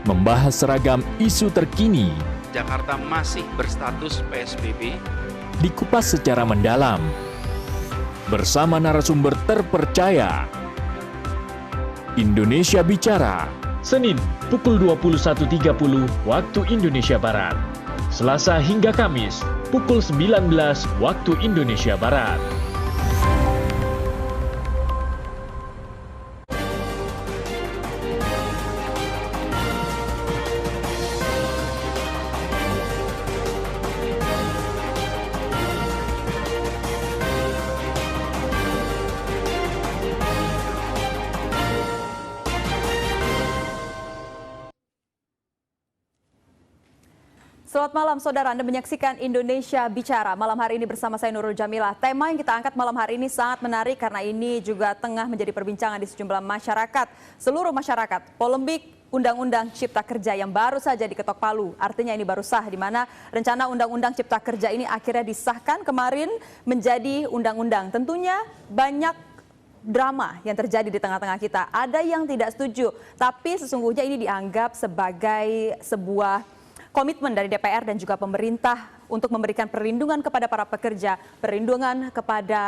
membahas seragam isu terkini, Jakarta masih berstatus PSBB, dikupas secara mendalam, bersama narasumber terpercaya. Indonesia Bicara, Senin pukul 21.30 waktu Indonesia Barat. Selasa hingga Kamis pukul 19 waktu Indonesia Barat. Selamat malam saudara, Anda menyaksikan Indonesia Bicara. Malam hari ini bersama saya Nurul Jamilah. Tema yang kita angkat malam hari ini sangat menarik karena ini juga tengah menjadi perbincangan di sejumlah masyarakat. Seluruh masyarakat, polemik Undang-Undang Cipta Kerja yang baru saja diketok palu. Artinya ini baru sah, di mana rencana Undang-Undang Cipta Kerja ini akhirnya disahkan kemarin menjadi undang-undang. Tentunya banyak drama yang terjadi di tengah-tengah kita. Ada yang tidak setuju, tapi sesungguhnya ini dianggap sebagai sebuah komitmen dari DPR dan juga pemerintah untuk memberikan perlindungan kepada para pekerja, perlindungan kepada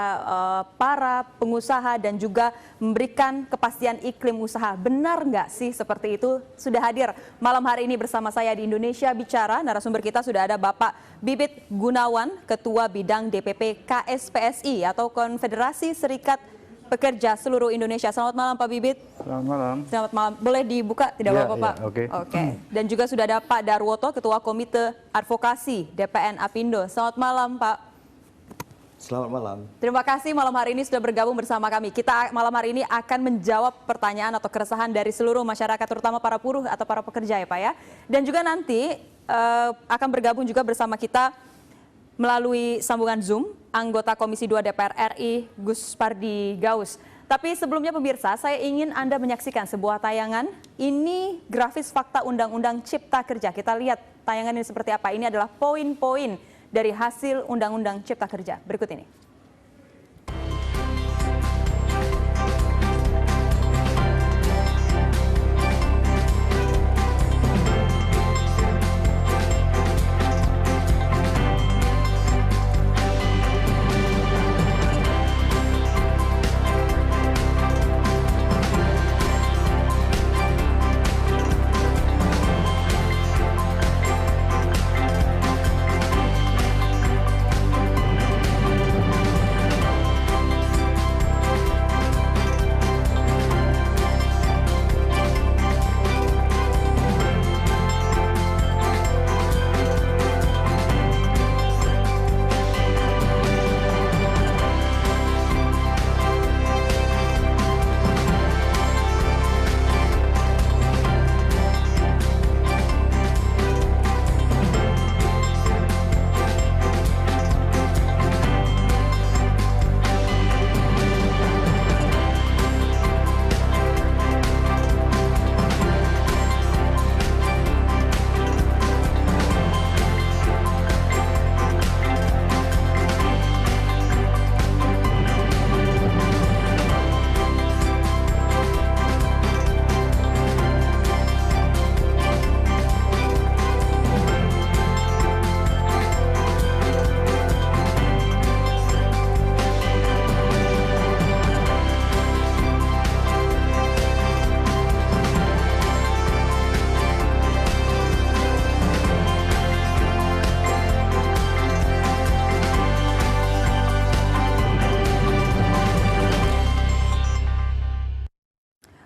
para pengusaha dan juga memberikan kepastian iklim usaha. Benar nggak sih seperti itu? Sudah hadir malam hari ini bersama saya di Indonesia Bicara. Narasumber kita sudah ada Bapak Bibit Gunawan, Ketua Bidang DPP KSPSI atau Konfederasi Serikat Pekerja Seluruh Indonesia. Selamat malam Pak Bibit. Selamat malam. Selamat malam. Boleh dibuka tidak apa-apa Pak? Oke. Dan juga sudah ada Pak Darwoto, Ketua Komite Advokasi DPN Apindo. Selamat malam Pak. Selamat malam. Terima kasih malam hari ini sudah bergabung bersama kami. Kita malam hari ini akan menjawab pertanyaan atau keresahan dari seluruh masyarakat, terutama para buruh atau para pekerja ya Pak ya. Dan juga nanti akan bergabung juga bersama kita melalui sambungan Zoom, anggota Komisi 2 DPR RI, Gus Pardi Gaus. Tapi sebelumnya pemirsa, saya ingin Anda menyaksikan sebuah tayangan. Ini grafis fakta Undang-Undang Cipta Kerja. Kita lihat tayangan ini seperti apa. Ini adalah poin-poin dari hasil Undang-Undang Cipta Kerja. Berikut ini.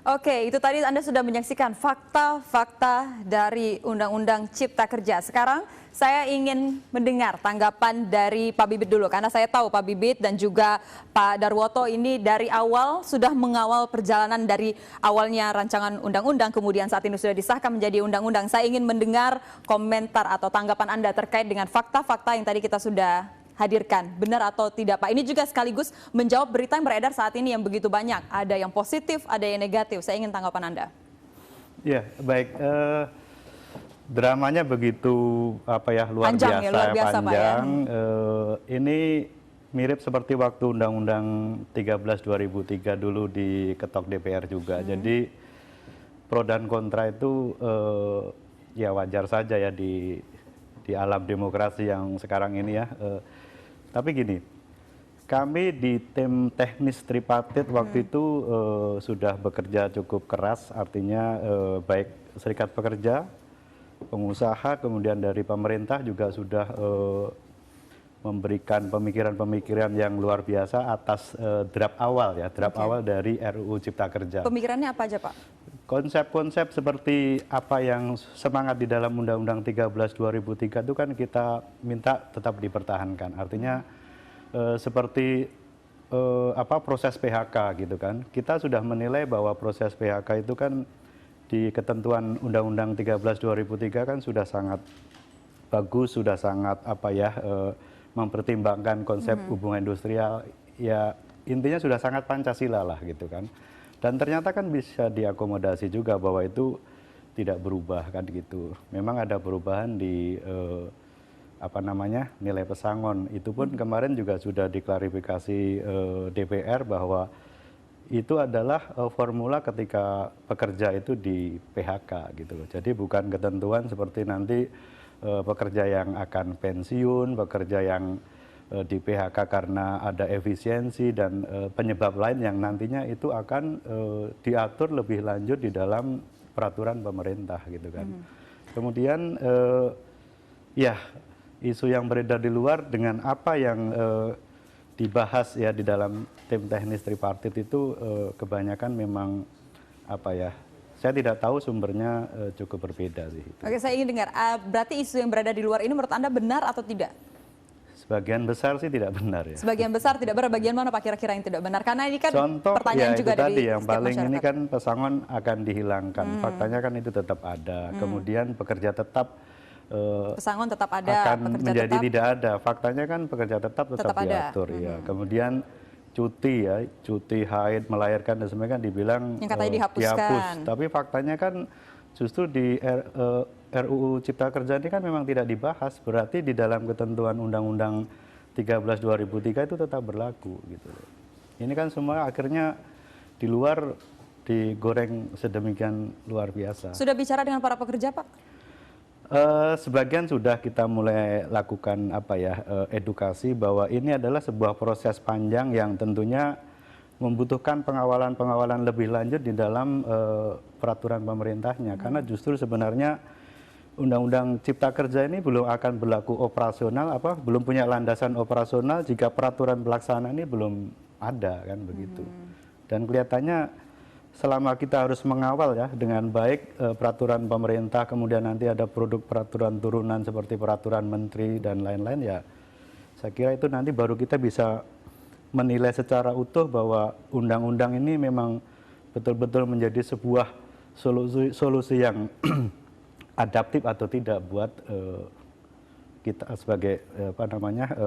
Oke, itu tadi Anda sudah menyaksikan fakta-fakta dari Undang-Undang Cipta Kerja. Sekarang saya ingin mendengar tanggapan dari Pak Bibit dulu, karena saya tahu Pak Bibit dan juga Pak Darwoto ini dari awal sudah mengawal perjalanan dari awalnya rancangan undang-undang, kemudian saat ini sudah disahkan menjadi undang-undang. Saya ingin mendengar komentar atau tanggapan Anda terkait dengan fakta-fakta yang tadi kita sudah hadirkan, benar atau tidak Pak? Ini juga sekaligus menjawab berita yang beredar saat ini yang begitu banyak. Ada yang positif, ada yang negatif. Saya ingin tanggapan Anda. Ya, baik. Dramanya begitu luar panjang, biasa, luar biasa panjang. Pak, ya? Ini mirip seperti waktu Undang-Undang 13 2003 dulu diketok DPR juga. Jadi pro dan kontra itu ya wajar saja ya di alam demokrasi yang sekarang ini ya. Tapi gini, kami di tim teknis tripartit waktu itu sudah bekerja cukup keras, artinya baik serikat pekerja, pengusaha, kemudian dari pemerintah juga sudah memberikan pemikiran-pemikiran yang luar biasa atas draft awal ya, draft awal dari RUU Cipta Kerja. Pemikirannya apa aja, Pak? Konsep-konsep seperti apa yang semangat di dalam Undang-Undang 13/2003 itu kan kita minta tetap dipertahankan. Artinya seperti proses PHK gitu kan. Kita sudah menilai bahwa proses PHK itu kan di ketentuan Undang-Undang 13/2003 kan sudah sangat bagus, sudah sangat mempertimbangkan konsep hubungan industrial, ya intinya sudah sangat Pancasila lah gitu kan. Dan ternyata kan bisa diakomodasi juga bahwa itu tidak berubah kan gitu. Memang ada perubahan di nilai pesangon. Itu pun kemarin juga sudah diklarifikasi DPR bahwa itu adalah formula ketika pekerja itu di PHK gitu loh. Jadi bukan ketentuan seperti nanti pekerja yang akan pensiun, pekerja yang di PHK karena ada efisiensi dan penyebab lain yang nantinya itu akan diatur lebih lanjut di dalam peraturan pemerintah gitu kan. Kemudian ya isu yang beredar di luar dengan apa yang dibahas ya di dalam tim teknis tripartit itu kebanyakan memang saya tidak tahu sumbernya cukup berbeda sih. Oke, saya ingin dengar, berarti isu yang berada di luar ini menurut Anda benar atau tidak? Sebagian besar sih tidak benar ya. Sebagian besar tidak benar, bagian mana Pak kira-kira yang tidak benar? Karena ini kan contoh pertanyaan ya juga itu dari tadi yang setiap paling masyarakat. ini kan pesangon akan dihilangkan. Faktanya kan itu tetap ada. Kemudian pekerja tetap pesangon tetap ada, akan pekerja menjadi tetap tidak ada. Faktanya kan pekerja tetap ada. diatur ya. Kemudian cuti haid, melahirkan dan sebagainya kan dibilang yang katanya dihapus. Tapi faktanya kan justru di RUU Cipta Kerja ini kan memang tidak dibahas. Berarti di dalam ketentuan Undang-Undang 13/2003 itu tetap berlaku gitu. Ini kan semua akhirnya di luar digoreng sedemikian luar biasa. Sudah bicara dengan para pekerja, Pak? Sebagian sudah kita mulai lakukan edukasi bahwa ini adalah sebuah proses panjang yang tentunya membutuhkan pengawalan lebih lanjut di dalam peraturan pemerintahnya. Karena justru sebenarnya Undang-Undang Cipta Kerja ini belum akan berlaku operasional, belum punya landasan operasional jika peraturan pelaksana ini belum ada kan begitu. Dan kelihatannya selama kita harus mengawal ya dengan baik peraturan pemerintah, kemudian nanti ada produk peraturan turunan seperti peraturan menteri dan lain-lain ya, saya kira itu nanti baru kita bisa menilai secara utuh bahwa undang-undang ini memang betul-betul menjadi sebuah solusi yang adaptif atau tidak buat kita sebagai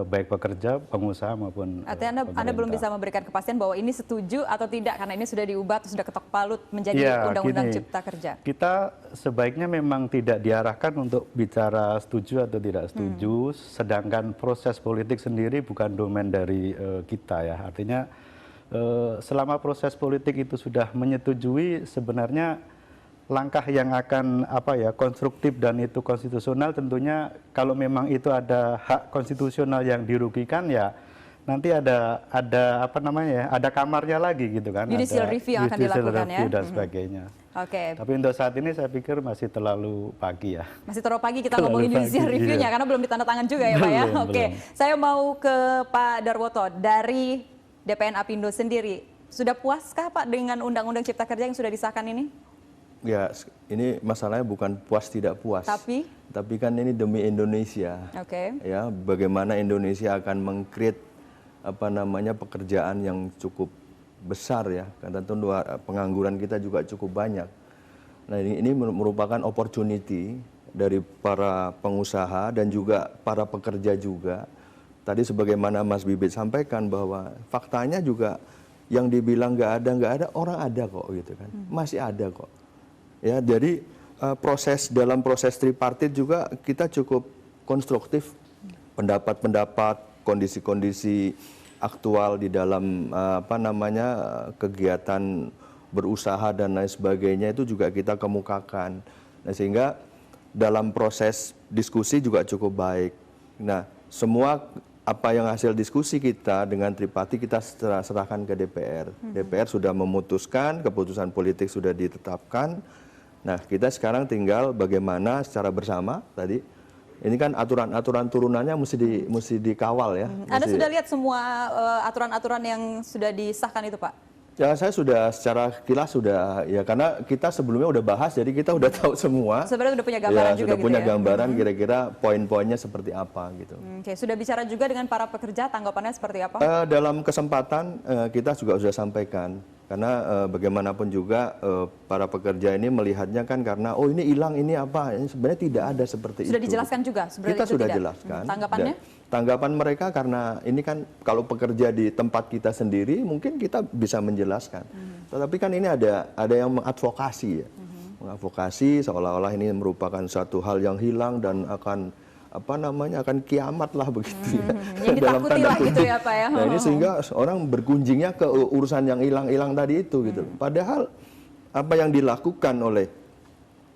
baik pekerja, pengusaha maupun artinya Anda belum bisa memberikan kepastian bahwa ini setuju atau tidak karena ini sudah diubah atau sudah ketok palut menjadi Undang-Undang Cipta Kerja. Kita sebaiknya memang tidak diarahkan untuk bicara setuju atau tidak setuju, sedangkan proses politik sendiri bukan domain dari kita ya. Artinya selama proses politik itu sudah menyetujui, sebenarnya langkah yang akan konstruktif dan itu konstitusional, tentunya kalau memang itu ada hak konstitusional yang dirugikan ya nanti ada kamarnya lagi gitu kan, judicial review yang akan dilakukan ya dan sebagainya. Oke. Tapi untuk saat ini saya pikir masih terlalu pagi ya. Masih terlalu pagi kita ngomongin judicial review-nya karena belum ditandatangan juga ya Pak ya. Oke. Saya mau ke Pak Darwoto dari DPN Apindo sendiri. Sudah puaskah Pak dengan Undang-Undang Cipta Kerja yang sudah disahkan ini? Ya, ini masalahnya bukan puas tidak puas. Tapi kan ini demi Indonesia. Oke. Ya, bagaimana Indonesia akan meng-create pekerjaan yang cukup besar ya. Karena tentu pengangguran kita juga cukup banyak. Nah, ini merupakan opportunity dari para pengusaha dan juga para pekerja juga. Tadi sebagaimana Mas Bibit sampaikan bahwa faktanya juga yang dibilang nggak ada, orang ada kok gitu kan. Masih ada kok. Ya, jadi dalam proses tripartit juga kita cukup konstruktif, pendapat-pendapat, kondisi-kondisi aktual di dalam kegiatan berusaha dan lain sebagainya itu juga kita kemukakan. Nah, sehingga dalam proses diskusi juga cukup baik. Nah, semua apa yang hasil diskusi kita dengan Tripati kita serahkan ke DPR. DPR sudah memutuskan, keputusan politik sudah ditetapkan. Nah, kita sekarang tinggal bagaimana secara bersama tadi. Ini kan aturan-aturan turunannya mesti dikawal ya. Anda sudah lihat semua aturan-aturan yang sudah disahkan itu, Pak? Ya, saya sudah secara kilas sudah ya, karena kita sebelumnya udah bahas, jadi kita udah tahu semua. Sebenarnya sudah punya gambaran ya, juga sudah gitu punya ya? gambaran kira-kira poin-poinnya seperti apa gitu. Oke, sudah bicara juga dengan para pekerja, tanggapannya seperti apa? Dalam kesempatan kita juga sudah sampaikan, karena bagaimanapun juga para pekerja ini melihatnya kan karena oh ini hilang ini apa, ini sebenarnya tidak ada seperti itu. Sudah dijelaskan juga sebenarnya kita itu sudah tidak? jelaskan. Tanggapannya? Tanggapan mereka karena ini kan kalau pekerja di tempat kita sendiri mungkin kita bisa menjelaskan. Tetapi kan ini ada yang mengadvokasi ya. Mengadvokasi seolah-olah ini merupakan satu hal yang hilang dan akan akan kiamat lah begitu ya. Yang ditakuti lah gitu ya Pak ya. Nah, ini sehingga orang berkunjingnya ke urusan yang hilang-hilang tadi itu gitu. Padahal apa yang dilakukan oleh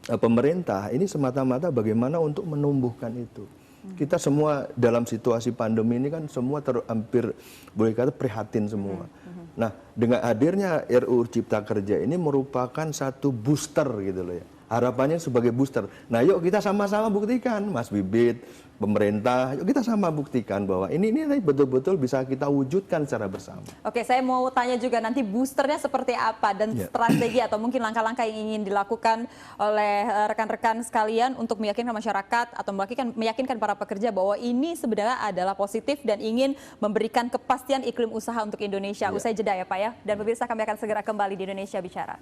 pemerintah ini semata-mata bagaimana untuk menumbuhkan itu. Kita semua dalam situasi pandemi ini kan semua hampir boleh kata prihatin semua. Nah, dengan hadirnya RUU Cipta Kerja ini merupakan satu booster gitu loh ya. Harapannya sebagai booster. Nah, yuk kita sama-sama buktikan, Mas Bibit, pemerintah, yuk kita sama buktikan bahwa ini betul-betul bisa kita wujudkan secara bersama. Oke, saya mau tanya juga nanti boosternya seperti apa dan strategi atau mungkin langkah-langkah yang ingin dilakukan oleh rekan-rekan sekalian untuk meyakinkan masyarakat atau meyakinkan para pekerja bahwa ini sebenarnya adalah positif dan ingin memberikan kepastian iklim usaha untuk Indonesia. Usai jeda ya Pak ya. Dan pemirsa, kami akan segera kembali di Indonesia Bicara.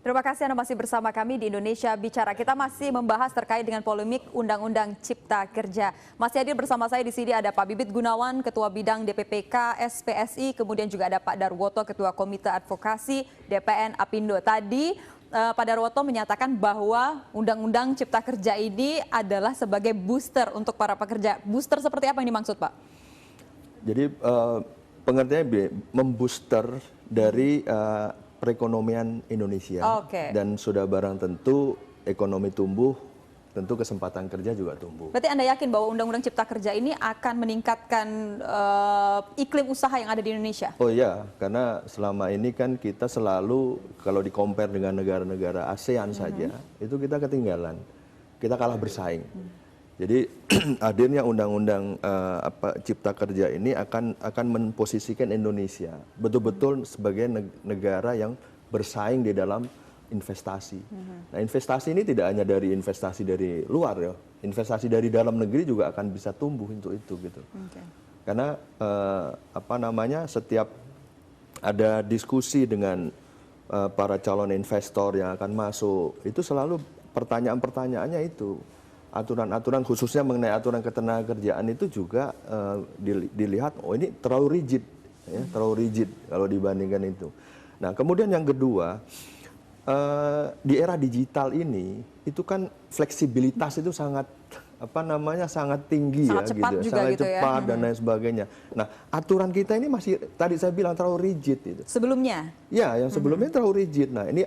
Terima kasih Anda masih bersama kami di Indonesia Bicara. Kita masih membahas terkait dengan polemik Undang-Undang Cipta Kerja. Masih hadir bersama saya di sini ada Pak Bibit Gunawan, Ketua Bidang DPPK SPSI, kemudian juga ada Pak Darwoto, Ketua Komite Advokasi DPN Apindo. Tadi Pak Darwoto menyatakan bahwa Undang-Undang Cipta Kerja ini adalah sebagai booster untuk para pekerja. Booster seperti apa yang dimaksud Pak? Jadi pengertiannya membooster dari perekonomian Indonesia dan sudah barang tentu ekonomi tumbuh, tentu kesempatan kerja juga tumbuh. Berarti Anda yakin bahwa Undang-Undang Cipta Kerja ini akan meningkatkan iklim usaha yang ada di Indonesia? Oh iya, karena selama ini kan kita selalu kalau di-compare dengan negara-negara ASEAN saja, itu kita ketinggalan, kita kalah bersaing. Jadi hadirnya Undang-Undang Cipta Kerja ini akan memposisikan Indonesia betul-betul sebagai negara yang bersaing di dalam investasi. Nah, investasi ini tidak hanya dari investasi dari luar ya, investasi dari dalam negeri juga akan bisa tumbuh untuk itu gitu. Karena setiap ada diskusi dengan para calon investor yang akan masuk, itu selalu pertanyaan-pertanyaannya itu. Aturan-aturan khususnya mengenai aturan ketenagakerjaan itu juga dilihat oh ini terlalu rigid ya, terlalu rigid kalau dibandingkan itu. Nah, kemudian yang kedua di era digital ini itu kan fleksibilitas itu sangat sangat tinggi sangat cepat gitu, juga sangat gitu cepat ya. Dan lain sebagainya. Nah, aturan kita ini masih tadi saya bilang terlalu rigid itu. Sebelumnya? Ya, yang sebelumnya terlalu rigid. Nah, ini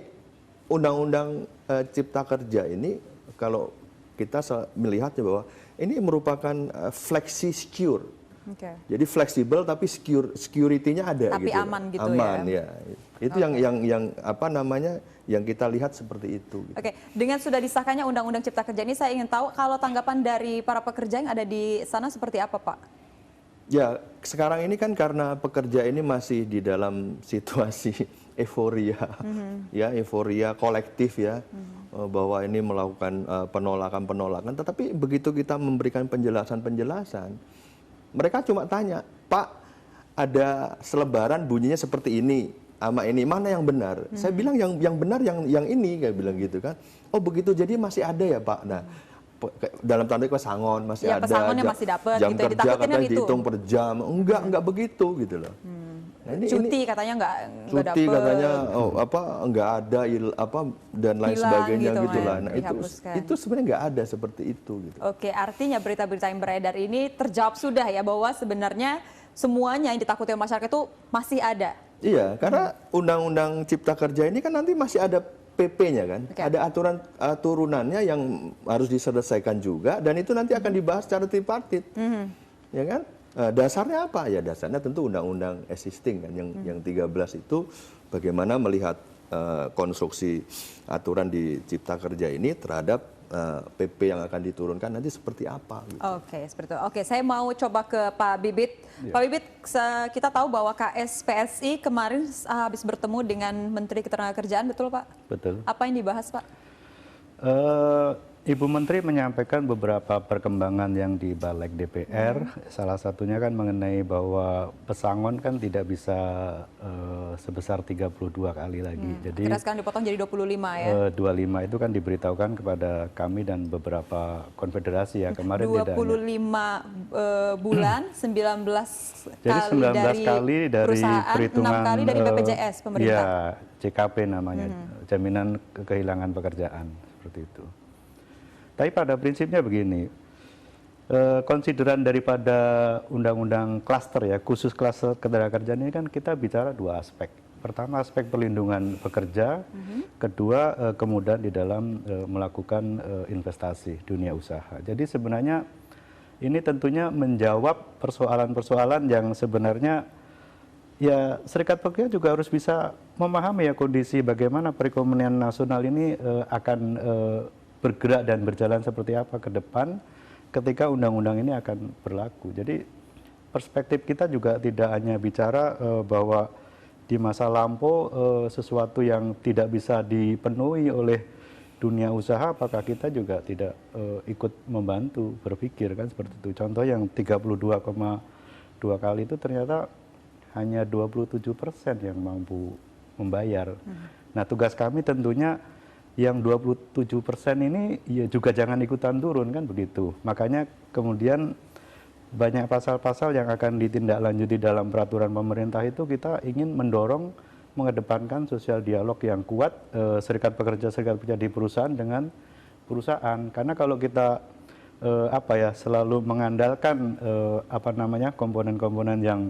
Undang-Undang Cipta Kerja ini kalau kita melihatnya bahwa ini merupakan flexi secure. Jadi fleksibel tapi security-nya ada tapi gitu. Aman gitu aman, ya. Itu yang kita lihat seperti itu. Gitu. Oke, dengan sudah disahkannya Undang-Undang Cipta Kerja ini saya ingin tahu kalau tanggapan dari para pekerja yang ada di sana seperti apa, Pak? Ya, sekarang ini kan karena pekerja ini masih di dalam situasi euforia, ya euforia kolektif ya, bahwa ini melakukan penolakan. Tetapi begitu kita memberikan penjelasan, mereka cuma tanya, Pak, ada selebaran bunyinya seperti ini, sama ini mana yang benar? Saya bilang yang benar yang ini, kayak bilang gitu kan. Oh begitu, jadi masih ada ya Pak. Nah dalam tanda pesangon masih Ya, ada, pesangonnya masih dapat jam gitu ya, kerja ditakutin kan katanya itu. dihitung per jam, enggak begitu gitu loh. Nah, Cuti katanya nggak cuti dapet. katanya enggak ada dan lain Hilang sebagainya gitu, gitu lah. Mas, Nah dihapuskan. itu sebenarnya nggak ada seperti itu gitu. Oke, artinya berita-berita yang beredar ini terjawab sudah ya bahwa sebenarnya semuanya yang ditakuti masyarakat itu masih ada. Iya, karena Undang-Undang Cipta Kerja ini kan nanti masih ada PP-nya kan, Oke. ada aturan turunannya yang harus diselesaikan juga, dan itu nanti akan dibahas secara tripartit, ya kan? Dasarnya apa? Ya dasarnya tentu Undang-Undang existing kan, yang 13 itu bagaimana melihat konstruksi aturan di Cipta Kerja ini terhadap PP yang akan diturunkan nanti seperti apa? Gitu. Oke, seperti itu. Oke, saya mau coba ke Pak Bibit. Pak Bibit, kita tahu bahwa KSPSI kemarin habis bertemu dengan Menteri Ketenagakerjaan, betul Pak? Betul. Apa yang dibahas Pak? Ibu Menteri menyampaikan beberapa perkembangan yang di Balik DPR. Salah satunya kan mengenai bahwa pesangon kan tidak bisa sebesar 32 kali lagi. Jadi Kira sekarang dipotong jadi 25 ya? 25 itu kan diberitahukan kepada kami dan beberapa konfederasi ya. Kemarin tidak 25 bulan, 19 Jadi kali 19 dari kali dari perusahaan, perhitungan 6 kali dari BPJS pemerintah. Ya, JKP namanya, jaminan kehilangan pekerjaan seperti itu. Tapi pada prinsipnya begini, konsideran daripada undang-undang klaster ya, khusus klaster ketenagakerjaan ini kan kita bicara dua aspek. Pertama aspek perlindungan pekerja, kedua kemudahan di dalam melakukan investasi dunia usaha. Jadi sebenarnya ini tentunya menjawab persoalan-persoalan yang sebenarnya ya Serikat Pekerja juga harus bisa memahami ya kondisi bagaimana perekonomian nasional ini akan bergerak dan berjalan seperti apa ke depan ketika undang-undang ini akan berlaku. Jadi perspektif kita juga tidak hanya bicara bahwa di masa lampau sesuatu yang tidak bisa dipenuhi oleh dunia usaha, apakah kita juga tidak ikut membantu berpikir kan seperti itu. Contoh yang 32,2 kali itu ternyata hanya 27% yang mampu membayar. Nah tugas kami tentunya yang 27% ini ya juga jangan ikutan turun kan begitu. Makanya kemudian banyak pasal-pasal yang akan ditindaklanjuti dalam peraturan pemerintah itu kita ingin mendorong mengedepankan sosial dialog yang kuat serikat pekerja di perusahaan dengan perusahaan. Karena kalau kita selalu mengandalkan komponen-komponen yang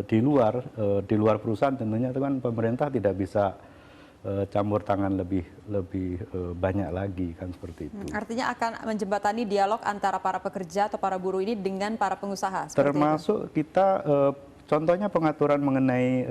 di luar perusahaan, tentunya itu kan pemerintah tidak bisa campur tangan lebih banyak lagi kan seperti itu. Artinya akan menjembatani dialog antara para pekerja atau para buruh ini dengan para pengusaha. Termasuk kita contohnya pengaturan mengenai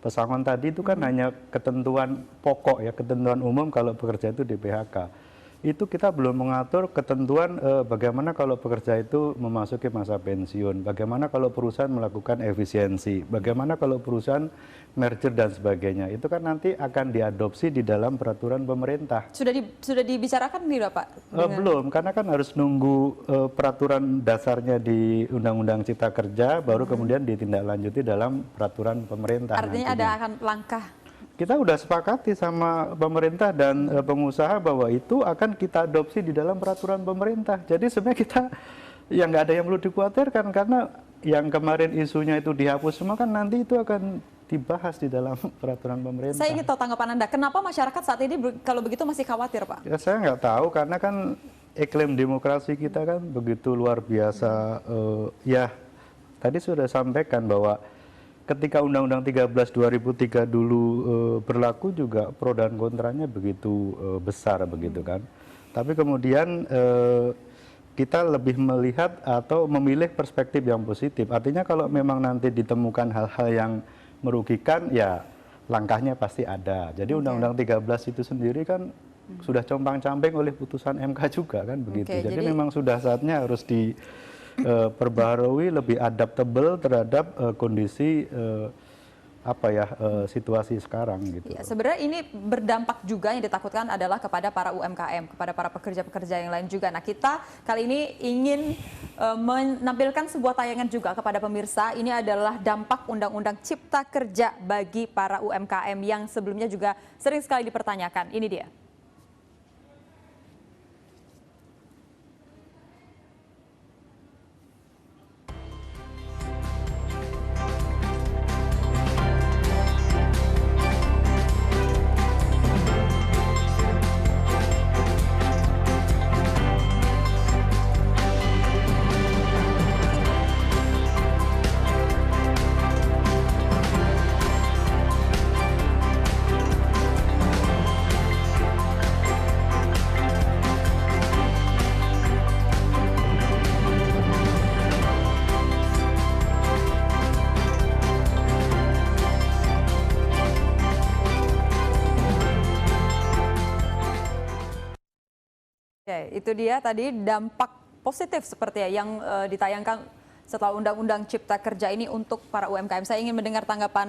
pesangon tadi itu kan hanya ketentuan pokok ya, ketentuan umum kalau pekerja itu di PHK. Itu kita belum mengatur ketentuan bagaimana kalau pekerja itu memasuki masa pensiun, bagaimana kalau perusahaan melakukan efisiensi, bagaimana kalau perusahaan merger dan sebagainya. Itu kan nanti akan diadopsi di dalam peraturan pemerintah. Sudah dibicarakan tidak Pak? Belum, karena kan harus nunggu peraturan dasarnya di Undang-Undang Cipta Kerja, baru kemudian ditindaklanjuti dalam peraturan pemerintah. Artinya nantinya. akan langkah. Kita sudah sepakati sama pemerintah dan pengusaha bahwa itu akan kita adopsi di dalam peraturan pemerintah. Jadi sebenarnya kita yang nggak ada yang perlu dikhawatirkan, karena yang kemarin isunya itu dihapus semua kan nanti itu akan dibahas di dalam peraturan pemerintah. Saya ingin tahu tanggapan Anda, kenapa masyarakat saat ini kalau begitu masih khawatir Pak? Ya saya nggak tahu, karena kan iklim demokrasi kita kan begitu luar biasa. Ya tadi sudah sampaikan bahwa ketika Undang-Undang 13 2003 dulu berlaku juga pro dan kontranya begitu besar begitu kan. Tapi kemudian kita lebih melihat atau memilih perspektif yang positif. Artinya kalau memang nanti ditemukan hal-hal yang merugikan ya langkahnya pasti ada. Jadi Undang-Undang 13 itu sendiri kan sudah compang-camping oleh putusan MK juga kan begitu. Jadi memang sudah saatnya harus diperbaharui, lebih adaptable terhadap kondisi situasi sekarang gitu. Ya, sebenarnya ini berdampak juga yang ditakutkan adalah kepada para UMKM, kepada para pekerja-pekerja yang lain juga. Nah, kita kali ini ingin menampilkan sebuah tayangan juga kepada pemirsa. Ini adalah dampak Undang-Undang Cipta Kerja bagi para UMKM yang sebelumnya juga sering sekali dipertanyakan. Ini dia. Oke, itu dia tadi dampak positif seperti ya yang ditayangkan setelah Undang-Undang Cipta Kerja ini untuk para UMKM. Saya ingin mendengar tanggapan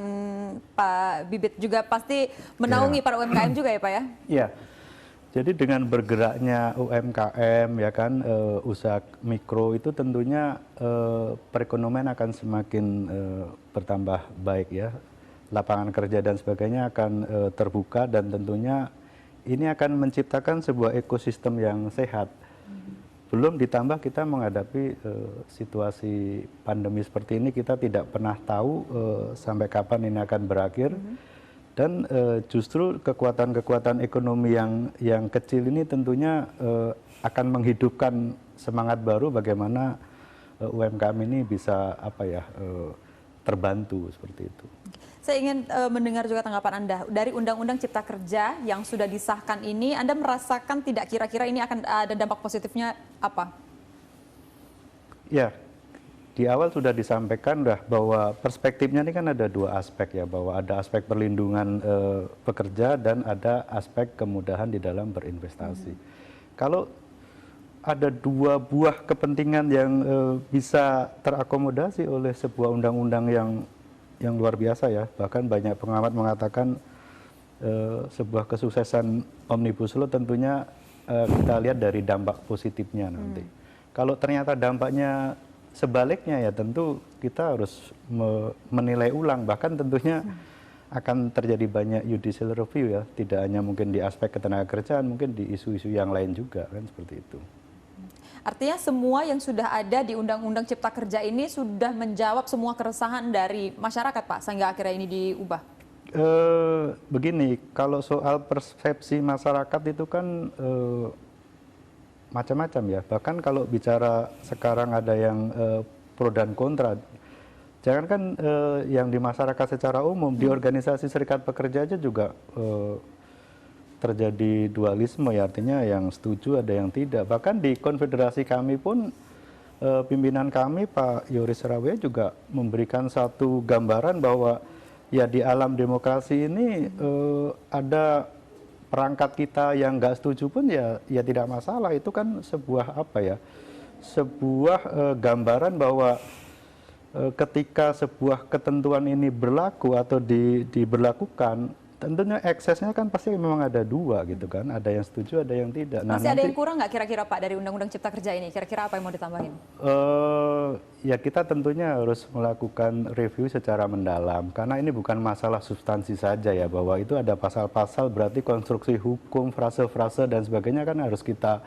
Pak Bibit, juga pasti menaungi para UMKM juga ya Pak ya? Iya, jadi dengan bergeraknya UMKM ya kan, usaha mikro itu tentunya perekonomian akan semakin bertambah baik ya. Lapangan kerja dan sebagainya akan terbuka dan tentunya ini akan menciptakan sebuah ekosistem yang sehat. Belum ditambah kita menghadapi situasi pandemi seperti ini, kita tidak pernah tahu sampai kapan ini akan berakhir. Dan justru kekuatan-kekuatan ekonomi yang kecil ini tentunya akan menghidupkan semangat baru bagaimana UMKM ini bisa terbantu seperti itu. Saya ingin mendengar juga tanggapan Anda dari Undang-Undang Cipta Kerja yang sudah disahkan ini. Anda merasakan tidak kira-kira ini akan ada dampak positifnya apa? Ya, di awal sudah disampaikan bahwa perspektifnya ini kan ada dua aspek ya, bahwa ada aspek perlindungan pekerja dan ada aspek kemudahan di dalam berinvestasi. Kalau ada dua buah kepentingan yang bisa terakomodasi oleh sebuah undang-undang yang luar biasa ya, bahkan banyak pengamat mengatakan sebuah kesuksesan Omnibus Law tentunya kita lihat dari dampak positifnya nanti. Kalau ternyata dampaknya sebaliknya ya tentu kita harus menilai ulang, bahkan tentunya akan terjadi banyak judicial review ya, tidak hanya mungkin di aspek ketenagakerjaan, mungkin di isu-isu yang lain juga kan seperti itu. Artinya semua yang sudah ada di Undang-Undang Cipta Kerja ini sudah menjawab semua keresahan dari masyarakat Pak, sehingga akhirnya ini diubah? Begini, kalau soal persepsi masyarakat itu kan macam-macam ya. Bahkan kalau bicara sekarang ada yang pro dan kontra. Jangankan yang di masyarakat secara umum, di organisasi serikat pekerja aja juga terjadi dualisme ya, artinya yang setuju ada yang tidak. Bahkan di konfederasi kami pun pimpinan kami Pak Yoris Rawea juga memberikan satu gambaran bahwa ya di alam demokrasi ini ada perangkat kita yang nggak setuju pun ya tidak masalah. Itu kan sebuah sebuah gambaran bahwa ketika sebuah ketentuan ini berlaku atau diberlakukan, tentunya eksesnya kan pasti memang ada dua gitu kan, ada yang setuju, ada yang tidak. Masih ada yang kurang nggak kira-kira Pak dari Undang-Undang Cipta Kerja ini? Kira-kira apa yang mau ditambahin? Ya kita tentunya harus melakukan review secara mendalam, karena ini bukan masalah substansi saja ya, bahwa itu ada pasal-pasal, berarti konstruksi hukum, frase-frase dan sebagainya kan harus kita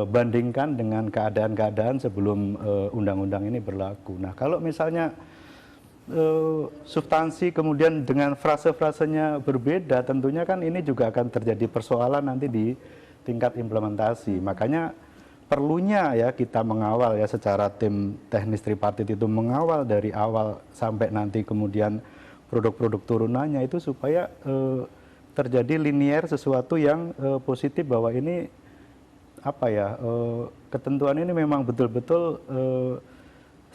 bandingkan dengan keadaan-keadaan sebelum undang-undang ini berlaku. Nah kalau misalnya substansi kemudian dengan frase-frasenya berbeda, tentunya kan ini juga akan terjadi persoalan nanti di tingkat implementasi. Makanya perlunya ya kita mengawal ya, secara tim teknis tripartit itu mengawal dari awal sampai nanti kemudian produk-produk turunannya itu supaya terjadi linier sesuatu yang positif, bahwa ini ketentuan ini memang betul-betul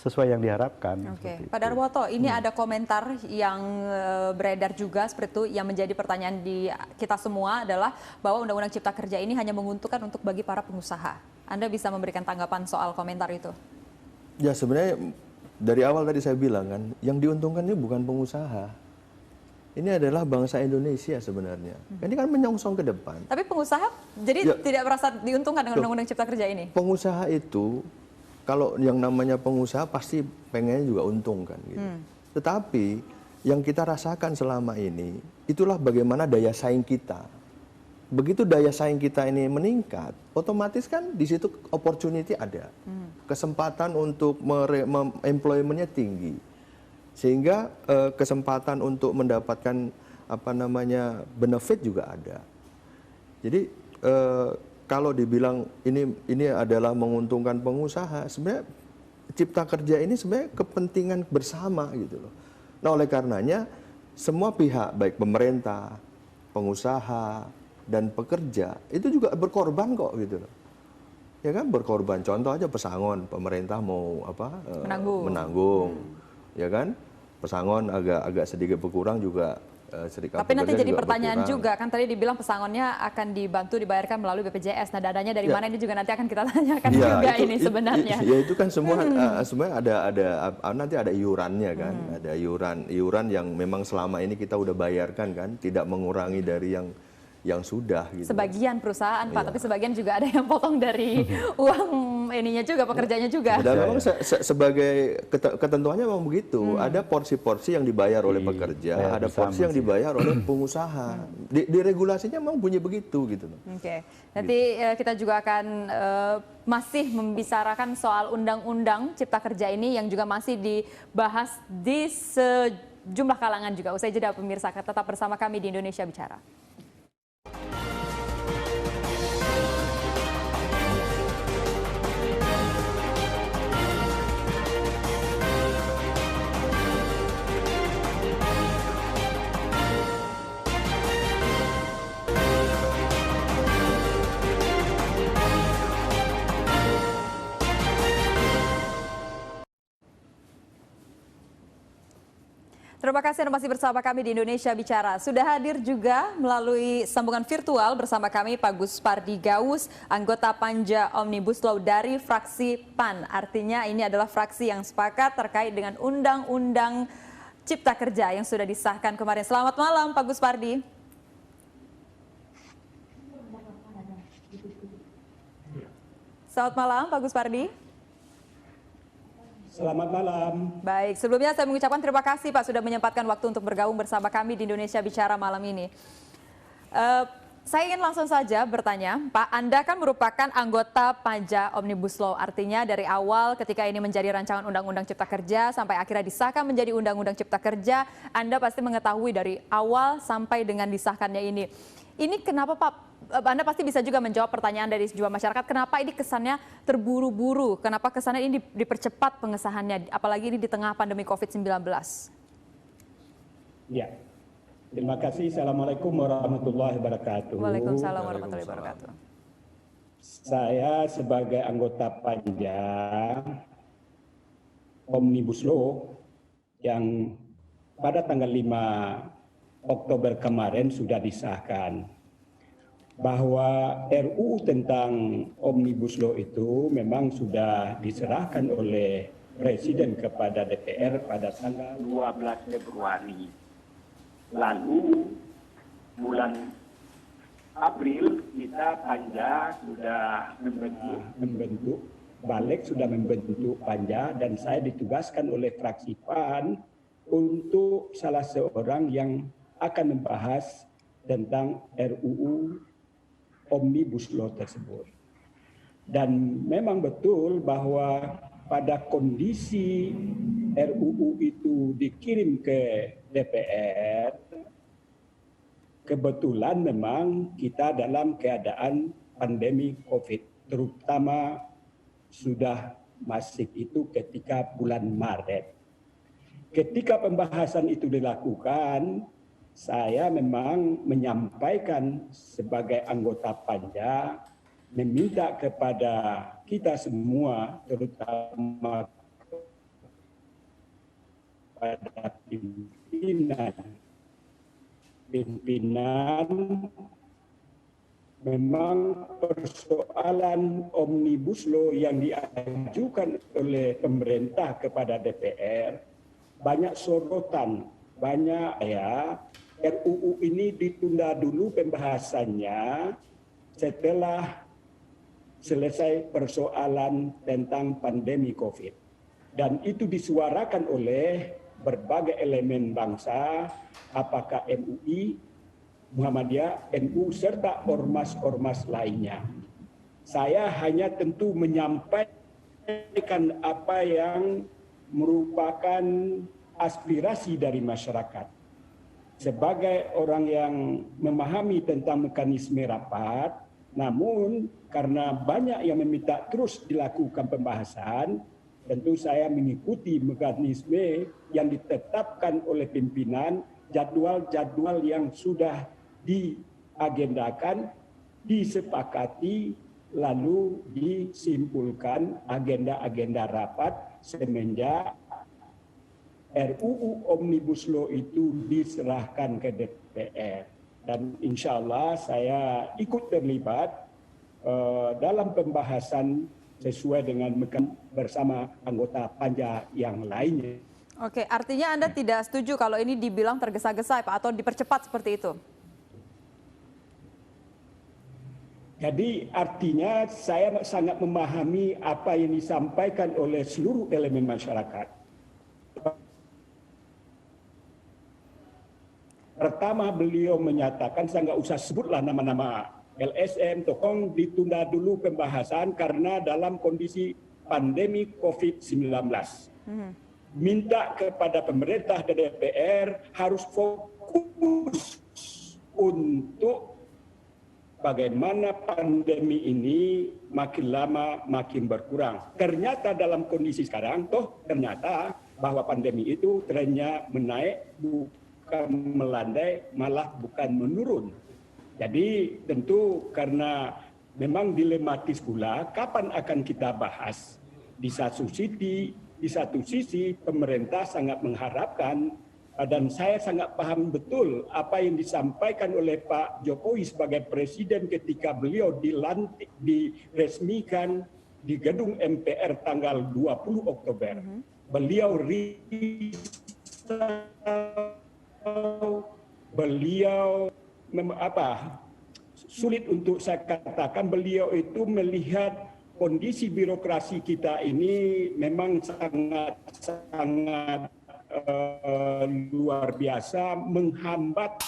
sesuai yang diharapkan. Oke, Pak Darwoto, ini ada komentar yang beredar juga seperti itu, yang menjadi pertanyaan di kita semua adalah bahwa Undang-Undang Cipta Kerja ini hanya menguntungkan untuk bagi para pengusaha. Anda bisa memberikan tanggapan soal komentar itu? Ya sebenarnya dari awal tadi saya bilang kan, yang diuntungkan ini bukan pengusaha, Ini adalah bangsa Indonesia sebenarnya. Ini kan menyongsong ke depan. Tapi pengusaha jadi tidak merasa diuntungkan dengan Undang-Undang Cipta Kerja ini? Pengusaha itu, kalau yang namanya pengusaha pasti pengennya juga untung kan. Gitu. Tetapi yang kita rasakan selama ini, itulah bagaimana daya saing kita. Begitu daya saing kita ini meningkat, otomatis kan di situ opportunity ada. Kesempatan untuk employment-nya tinggi. Sehingga kesempatan untuk mendapatkan benefit juga ada. Jadi kalau dibilang ini adalah menguntungkan pengusaha, sebenarnya Cipta Kerja ini sebenarnya kepentingan bersama gitu loh. Nah, oleh karenanya semua pihak baik pemerintah, pengusaha dan pekerja itu juga berkorban kok gitu loh. Ya kan berkorban. Contoh aja Pesangon, pemerintah mau menanggung. Ya kan? Pesangon agak sedikit berkurang juga serikat. Tapi nanti jadi juga pertanyaan berkurang. juga, kan tadi dibilang Pesangonnya akan dibantu dibayarkan melalui BPJS. Nah, dananya dari mana ini juga nanti akan kita tanyakan juga ini sebenarnya. Ya itu kan semua sebenarnya nanti ada iurannya kan, ada iuran yang memang selama ini kita udah bayarkan kan, tidak mengurangi dari yang sudah gitu. Sebagian perusahaan Pak, tapi sebagian juga ada yang potong dari uang ininya juga, pekerjanya juga. Dan memang sebagai ketentuannya memang begitu. Ada porsi-porsi yang dibayar oleh pekerja, ada porsi yang dibayar oleh pengusaha. Di regulasinya memang bunyi begitu gitu. Oke, nanti kita juga akan masih membicarakan soal Undang-Undang Cipta Kerja ini yang juga masih dibahas di sejumlah kalangan juga. Usai jeda pemirsa, tetap bersama kami di Indonesia Bicara. Terima kasih Anda masih bersama kami di Indonesia Bicara. Sudah hadir juga melalui sambungan virtual bersama kami Pak Gus Pardi Gaus, anggota Panja Omnibus Law dari fraksi PAN. Artinya ini adalah fraksi yang sepakat terkait dengan Undang-Undang Cipta Kerja yang sudah disahkan kemarin. Selamat malam Pak Gus Pardi. Selamat malam Pak Gus Pardi. Selamat malam. Baik, sebelumnya saya mengucapkan terima kasih Pak sudah menyempatkan waktu untuk bergabung bersama kami di Indonesia Bicara malam ini. Saya ingin langsung saja bertanya, Pak, Anda kan merupakan anggota Panja Omnibus Law, artinya dari awal ketika ini menjadi rancangan Undang-Undang Cipta Kerja sampai akhirnya disahkan menjadi Undang-Undang Cipta Kerja, Anda pasti mengetahui dari awal sampai dengan disahkannya ini. Ini kenapa Pak? Anda pasti bisa juga menjawab pertanyaan dari sejumlah masyarakat, kenapa ini kesannya terburu-buru, kenapa kesannya ini dipercepat pengesahannya, apalagi ini di tengah pandemi COVID-19? Ya, terima kasih. Assalamualaikum warahmatullahi wabarakatuh. Waalaikumsalam warahmatullahi wabarakatuh. Saya sebagai anggota Panja Omnibus Law yang pada tanggal 5 Oktober kemarin sudah disahkan, bahwa RUU tentang Omnibus Law itu memang sudah diserahkan oleh Presiden kepada DPR pada tanggal 12 Februari. Lalu bulan April kita Panja sudah membentuk Balik sudah membentuk Panja, dan saya ditugaskan oleh fraksi PAN untuk salah seorang yang akan membahas tentang RUU Omnibus Law tersebut. Dan memang betul bahwa pada kondisi RUU itu dikirim ke DPR, kebetulan memang kita dalam keadaan pandemi COVID, terutama sudah masif itu ketika bulan Maret. Ketika pembahasan itu dilakukan, saya memang menyampaikan sebagai anggota Panja, meminta kepada kita semua, terutama pada pimpinan, memang persoalan Omnibus Law yang diajukan oleh pemerintah kepada DPR banyak sorotan, banyak RUU ini ditunda dulu pembahasannya setelah selesai persoalan tentang pandemi COVID. Dan itu disuarakan oleh berbagai elemen bangsa, apakah MUI, Muhammadiyah, NU, serta ormas-ormas lainnya. Saya hanya tentu menyampaikan apa yang merupakan aspirasi dari masyarakat. Sebagai orang yang memahami tentang mekanisme rapat, namun karena banyak yang meminta terus dilakukan pembahasan, tentu saya mengikuti mekanisme yang ditetapkan oleh pimpinan, jadwal-jadwal yang sudah diagendakan, disepakati, lalu disimpulkan agenda-agenda rapat semenjak RUU Omnibus Law itu diserahkan ke DPR. Dan insya Allah saya ikut terlibat dalam pembahasan sesuai dengan bersama anggota panja yang lainnya. Oke, artinya Anda tidak setuju kalau ini dibilang tergesa-gesa Pak, atau dipercepat seperti itu? Jadi artinya saya sangat memahami apa yang disampaikan oleh seluruh elemen masyarakat. Pertama beliau menyatakan, saya nggak usah sebutlah nama-nama LSM, tolong ditunda dulu pembahasan karena dalam kondisi pandemi COVID-19. Minta kepada pemerintah dan DPR harus fokus untuk bagaimana pandemi ini makin lama makin berkurang. Ternyata dalam kondisi sekarang, ternyata bahwa pandemi itu trennya menaik, bukan melandai, malah bukan menurun. Jadi tentu karena memang dilematis pula kapan akan kita bahas. Di satu sisi pemerintah sangat mengharapkan dan saya sangat paham betul apa yang disampaikan oleh Pak Jokowi sebagai presiden ketika beliau dilantik, diresmikan di gedung MPR tanggal 20 Oktober. Beliau sulit untuk saya katakan, beliau itu melihat kondisi birokrasi kita ini memang sangat luar biasa, menghambat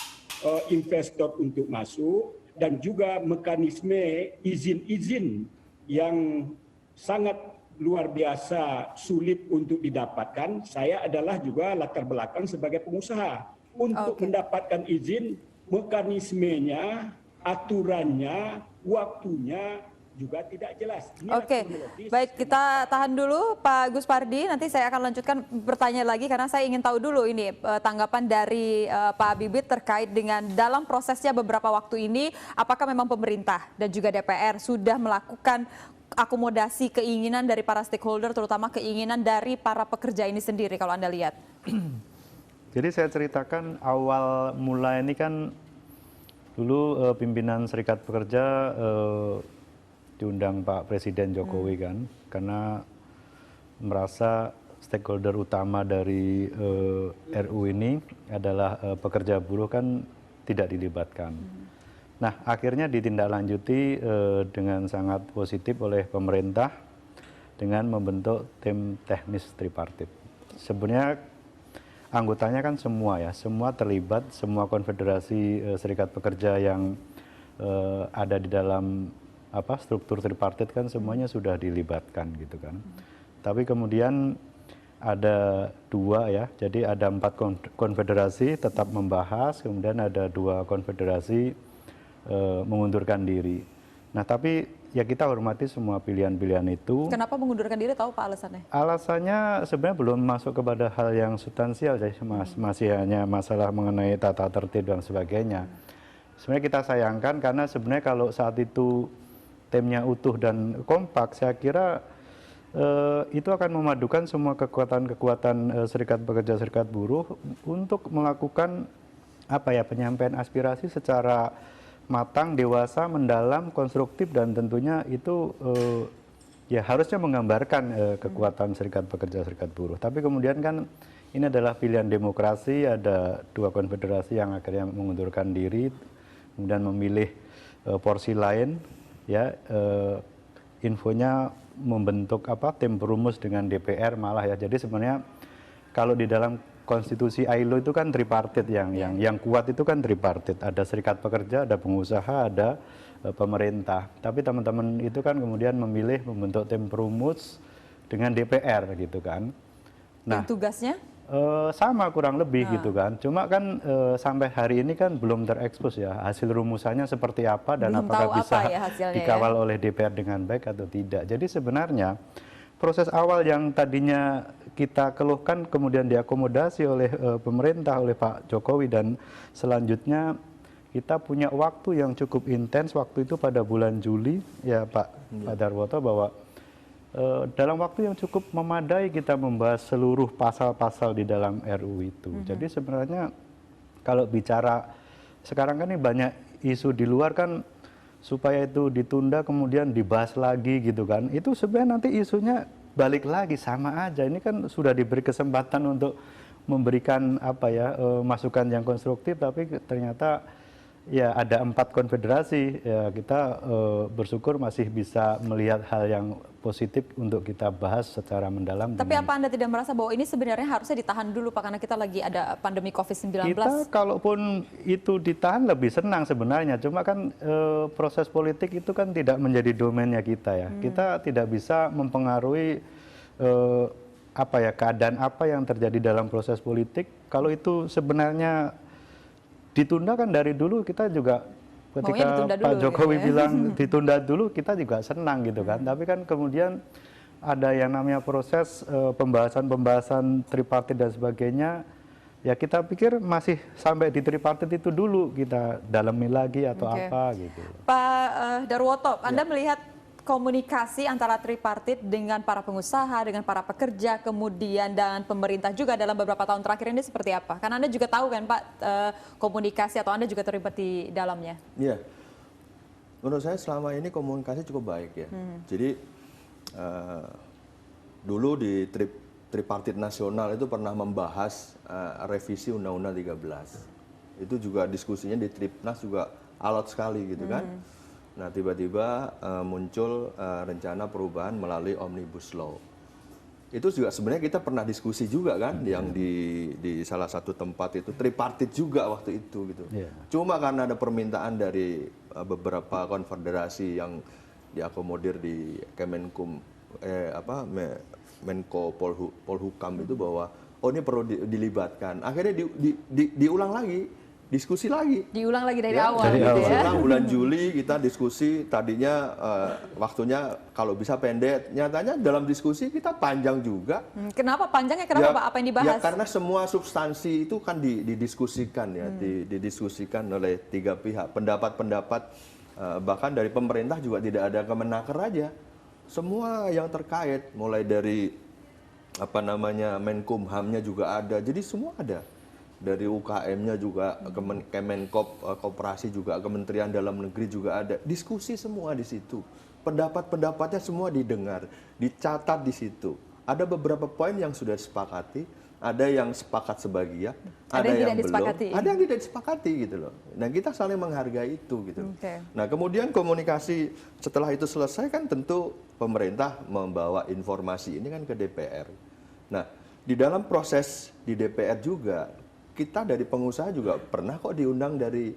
investor untuk masuk, dan juga mekanisme izin-izin yang sangat luar biasa sulit untuk didapatkan. Saya adalah juga latar belakang sebagai pengusaha. Untuk mendapatkan izin, mekanismenya, aturannya, waktunya juga tidak jelas. Oke, baik, kita tahan dulu Pak Gus Pardi, nanti saya akan lanjutkan bertanya lagi karena saya ingin tahu dulu ini tanggapan dari Pak Bibit terkait dengan dalam prosesnya beberapa waktu ini, apakah memang pemerintah dan juga DPR sudah melakukan akomodasi keinginan dari para stakeholder, terutama keinginan dari para pekerja ini sendiri kalau Anda lihat? Jadi saya ceritakan awal mula ini kan dulu pimpinan Serikat Pekerja diundang Pak Presiden Jokowi kan, karena merasa stakeholder utama dari RU ini adalah pekerja buruh kan tidak dilibatkan. Nah akhirnya ditindaklanjuti dengan sangat positif oleh pemerintah dengan membentuk tim teknis tripartit. Sebenarnya anggotanya kan semua ya, semua terlibat, semua konfederasi serikat pekerja yang ada di dalam struktur tripartit kan semuanya sudah dilibatkan gitu kan. Tapi kemudian ada dua ya, jadi ada 4 konfederasi tetap membahas, kemudian ada 2 konfederasi mengundurkan diri. Nah tapi ya kita hormati semua pilihan-pilihan itu. Kenapa mengundurkan diri, tahu Pak alasannya? Alasannya sebenarnya belum masuk kepada hal yang substansial, jadi masih hanya masalah mengenai tata tertib dan sebagainya. Sebenarnya kita sayangkan karena sebenarnya kalau saat itu timnya utuh dan kompak, saya kira itu akan memadukan semua kekuatan-kekuatan serikat pekerja, serikat buruh untuk melakukan penyampaian aspirasi secara matang, dewasa, mendalam, konstruktif, dan tentunya itu ya harusnya menggambarkan kekuatan serikat pekerja, serikat buruh. Tapi kemudian kan ini adalah pilihan demokrasi, ada dua konfederasi yang akhirnya mengundurkan diri, kemudian memilih porsi lain, ya infonya membentuk tim perumus dengan DPR malah ya. Jadi sebenarnya kalau di dalam konstitusi ILO itu kan tripartit, yang kuat itu kan tripartit, ada serikat pekerja, ada pengusaha, ada pemerintah. Tapi teman-teman itu kan kemudian memilih membentuk tim perumus dengan DPR gitu kan. Nah, tugasnya sama kurang lebih gitu kan. Cuma kan sampai hari ini kan belum terekspos ya hasil rumusannya seperti apa dan belum apakah tahu bisa apa ya hasilnya, dikawal oleh DPR dengan baik atau tidak. Jadi sebenarnya proses awal yang tadinya kita keluhkan kemudian diakomodasi oleh pemerintah, oleh Pak Jokowi, dan selanjutnya kita punya waktu yang cukup intens waktu itu pada bulan Juli ya Pak Darwoto, bahwa dalam waktu yang cukup memadai kita membahas seluruh pasal-pasal di dalam RUU itu. Jadi sebenarnya kalau bicara sekarang kan ini banyak isu di luar kan, supaya itu ditunda kemudian dibahas lagi gitu kan. Itu sebenarnya nanti isunya balik lagi sama aja. Ini kan sudah diberi kesempatan untuk memberikan masukan yang konstruktif, tapi ternyata ya ada 4 konfederasi, ya kita bersyukur masih bisa melihat hal yang positif untuk kita bahas secara mendalam. Tapi apa Anda tidak merasa bahwa ini sebenarnya harusnya ditahan dulu Pak, karena kita lagi ada pandemi COVID-19? Kita kalaupun itu ditahan lebih senang sebenarnya, cuma kan proses politik itu kan tidak menjadi domainnya kita ya. Kita tidak bisa mempengaruhi keadaan apa yang terjadi dalam proses politik. Kalau itu sebenarnya ditunda kan dari dulu kita juga ketika Pak Jokowi bilang ditunda dulu kita juga senang gitu kan. Tapi kan kemudian ada yang namanya proses pembahasan tripartit dan sebagainya. Ya kita pikir masih sampai di tripartit itu dulu kita dalami lagi atau apa gitu. Pak Darwoto, Anda melihat komunikasi antara tripartit dengan para pengusaha, dengan para pekerja, kemudian dan pemerintah juga dalam beberapa tahun terakhir ini seperti apa? Karena Anda juga tahu kan Pak, komunikasi atau Anda juga terlibat di dalamnya. Iya, menurut saya selama ini komunikasi cukup baik ya. Jadi dulu di tripartit nasional itu pernah membahas revisi Undang-Undang 13. Itu juga diskusinya di Tripnas juga alot sekali gitu kan. Nah tiba-tiba muncul rencana perubahan melalui Omnibus Law. Itu juga sebenarnya kita pernah diskusi juga kan, yang di salah satu tempat itu tripartit juga waktu itu gitu. Cuma karena ada permintaan dari beberapa konfederasi yang diakomodir di Kemenkum Menko Polhukam itu bahwa ini perlu dilibatkan. Akhirnya diulang lagi. Diskusi lagi. Diulang lagi dari awal. Ulang bulan Juli kita diskusi, tadinya waktunya kalau bisa pendek. Nyatanya dalam diskusi kita panjang juga. Kenapa panjangnya? Kenapa Pak? Apa yang dibahas? Ya karena semua substansi itu kan didiskusikan ya, didiskusikan oleh 3 pihak. Pendapat-pendapat bahkan dari pemerintah juga tidak ada kemenaker aja. Semua yang terkait, mulai dari Menkumhamnya juga ada. Jadi semua ada. Dari UKM-nya juga, Kemenkop, Koperasi juga, Kementerian Dalam Negeri juga ada. Diskusi semua di situ. Pendapat-pendapatnya semua didengar, dicatat di situ. Ada beberapa poin yang sudah disepakati, ada yang sepakat sebagian, ada yang belum, ada yang tidak disepakati gitu loh. Dan kita saling menghargai itu gitu. Nah kemudian komunikasi setelah itu selesai kan tentu pemerintah membawa informasi ini kan ke DPR. Nah di dalam proses di DPR juga, kita dari pengusaha juga pernah kok diundang dari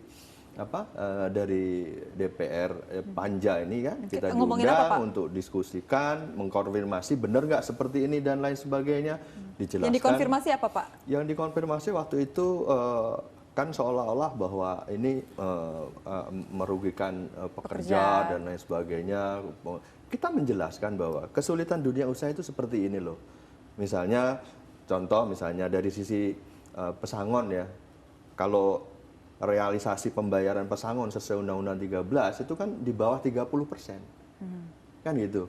DPR Panja ini kan, kita diundang untuk diskusikan, mengkonfirmasi benar nggak seperti ini dan lain sebagainya, dijelaskan. Yang dikonfirmasi apa Pak? Yang dikonfirmasi waktu itu kan seolah-olah bahwa ini merugikan pekerja dan lain sebagainya. Kita menjelaskan bahwa kesulitan dunia usaha itu seperti ini loh. Misalnya contoh misalnya dari sisi pesangon ya, kalau realisasi pembayaran pesangon sesuai Undang-Undang 13 itu kan di bawah 30%. Kan gitu.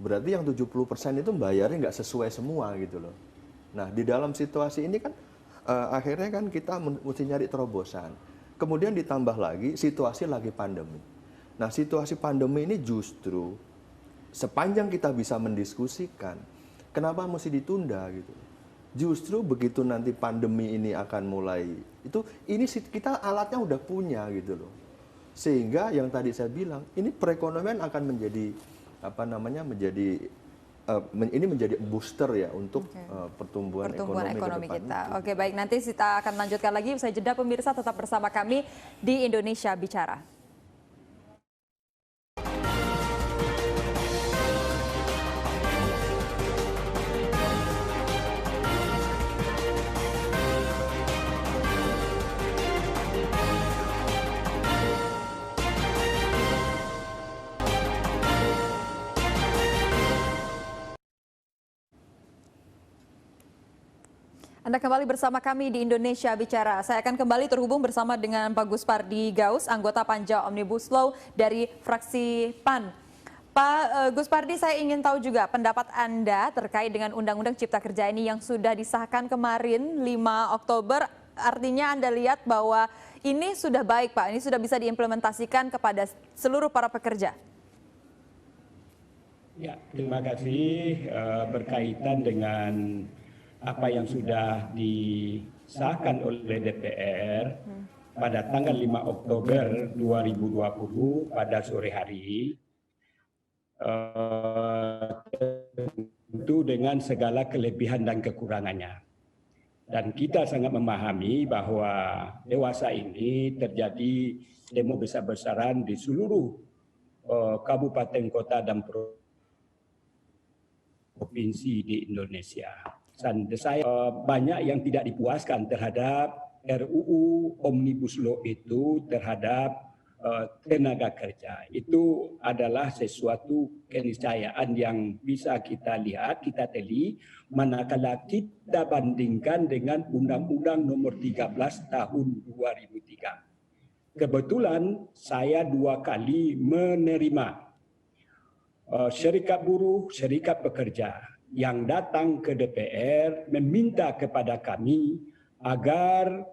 Berarti yang 70% itu bayarnya nggak sesuai semua gitu loh. Nah di dalam situasi ini kan akhirnya kan kita mesti nyari terobosan. Kemudian ditambah lagi situasi lagi pandemi. Nah situasi pandemi ini justru sepanjang kita bisa mendiskusikan, kenapa mesti ditunda gitu. Justru begitu nanti pandemi ini akan mulai, ini kita alatnya udah punya gitu loh. Sehingga yang tadi saya bilang, ini perekonomian akan menjadi menjadi booster ya untuk pertumbuhan ekonomi kita. Oke, baik, nanti kita akan lanjutkan lagi. Usai jeda, pemirsa tetap bersama kami di Indonesia Bicara. Anda kembali bersama kami di Indonesia Bicara. Saya akan kembali terhubung bersama dengan Pak Guspardi Gaus, anggota Panja Omnibus Law dari fraksi PAN. Pak Guspardi, saya ingin tahu juga pendapat Anda terkait dengan Undang-Undang Cipta Kerja ini yang sudah disahkan kemarin 5 Oktober. Artinya Anda lihat bahwa ini sudah baik, Pak. Ini sudah bisa diimplementasikan kepada seluruh para pekerja. Ya, terima kasih. Berkaitan dengan apa yang sudah disahkan oleh DPR pada tanggal 5 Oktober 2020 pada sore hari, tentu dengan segala kelebihan dan kekurangannya. Dan kita sangat memahami bahwa dewasa ini terjadi demo besar-besaran di seluruh kabupaten, kota, dan provinsi di Indonesia. Dan saya banyak yang tidak dipuaskan terhadap RUU Omnibus Law itu terhadap tenaga kerja. Itu adalah sesuatu keniscayaan yang bisa kita lihat, kita teli, manakala kita bandingkan dengan Undang-Undang Nomor 13 Tahun 2003. Kebetulan saya 2 kali menerima syarikat buruh, syarikat pekerja yang datang ke DPR meminta kepada kami agar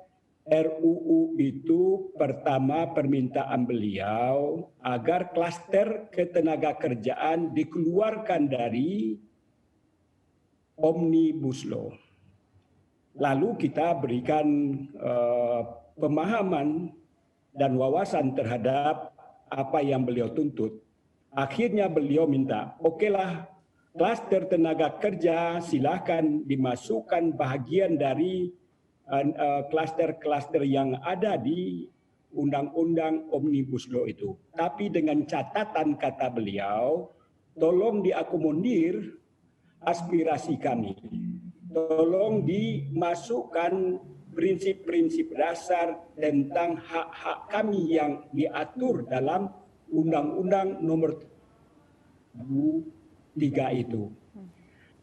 RUU itu, pertama permintaan beliau agar klaster ketenaga kerjaan dikeluarkan dari Omnibus Law. Lalu kita berikan pemahaman dan wawasan terhadap apa yang beliau tuntut. Akhirnya beliau minta, okelah, klaster tenaga kerja silakan dimasukkan bahagian dari klaster-klaster yang ada di Undang-Undang Omnibus Law itu. Tapi dengan catatan, kata beliau, tolong diakomodir aspirasi kami. Tolong dimasukkan prinsip-prinsip dasar tentang hak-hak kami yang diatur dalam Undang-Undang Nomor 3 itu.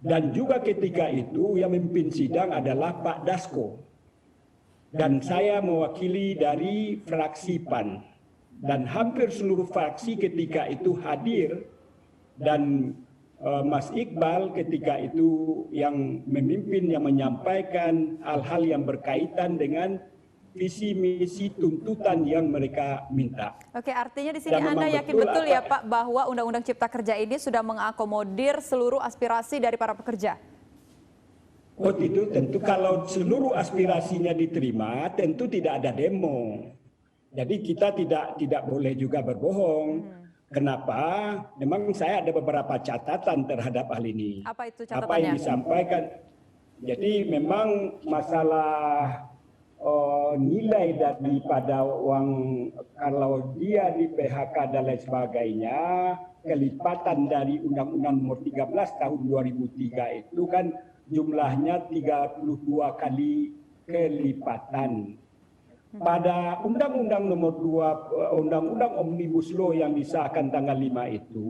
Dan juga ketika itu yang memimpin sidang adalah Pak Dasko. Dan saya mewakili dari fraksi PAN. Dan hampir seluruh fraksi ketika itu hadir. Dan Mas Iqbal ketika itu yang memimpin, yang menyampaikan hal-hal yang berkaitan dengan visi misi tuntutan yang mereka minta. Oke, artinya di sini Anda yakin betul ya Pak bahwa Undang-Undang Cipta Kerja ini sudah mengakomodir seluruh aspirasi dari para pekerja? Oh itu tentu kalau seluruh aspirasinya diterima tentu tidak ada demo. Jadi kita tidak boleh juga berbohong. Kenapa? Memang saya ada beberapa catatan terhadap hal ini. Apa itu catatannya? Apa yang disampaikan. Jadi memang masalah nilai daripada uang kalau dia di PHK dan lain sebagainya, kelipatan dari Undang-Undang Nomor 13 Tahun 2003 itu kan jumlahnya 32 kali kelipatan. Pada Undang-Undang Nomor 2, Undang-Undang Omnibus Law yang disahkan tanggal 5 itu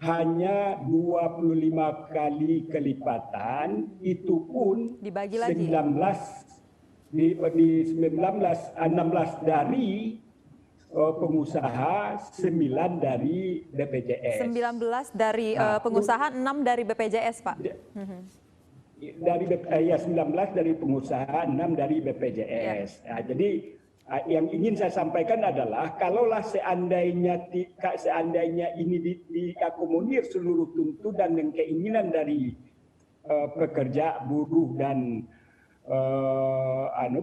hanya 25 kali kelipatan, itu pun dibagi lagi. 16 dari pengusaha, 9 dari BPJS. 19 dari pengusaha, 6 dari BPJS, Pak. Dari 19 dari pengusaha, 6 dari BPJS. Nah, jadi yang ingin saya sampaikan adalah kalaulah seandainya ini diakomodir seluruh tuntutan dan keinginan dari pekerja, buruh dan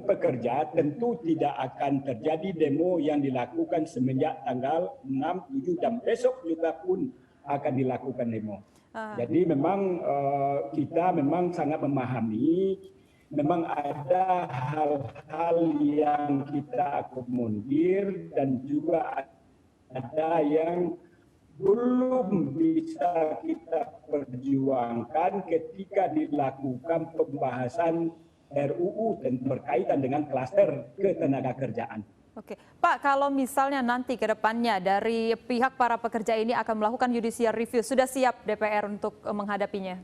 pekerja, tentu tidak akan terjadi demo yang dilakukan semenjak tanggal 6, 7 dan besok juga pun akan dilakukan demo. Jadi memang kita memang sangat memahami, memang ada hal-hal yang kita akomodir dan juga ada yang belum bisa kita perjuangkan ketika dilakukan pembahasan RUU berkaitan dengan klaster ketenagakerjaan. Oke, Pak, kalau misalnya nanti ke depannya dari pihak para pekerja ini akan melakukan judicial review, sudah siap DPR untuk menghadapinya?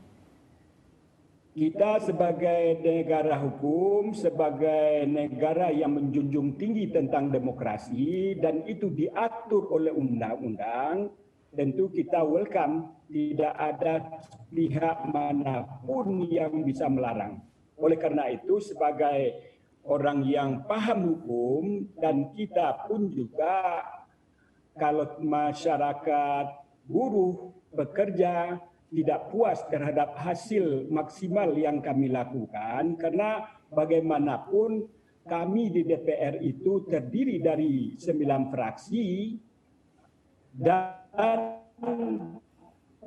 Kita sebagai negara hukum, sebagai negara yang menjunjung tinggi tentang demokrasi dan itu diatur oleh undang-undang, tentu kita welcome, tidak ada pihak manapun yang bisa melarang. Oleh karena itu sebagai orang yang paham hukum dan kita pun juga kalau masyarakat buruh, pekerja tidak puas terhadap hasil maksimal yang kami lakukan karena bagaimanapun kami di DPR itu terdiri dari 9 fraksi dan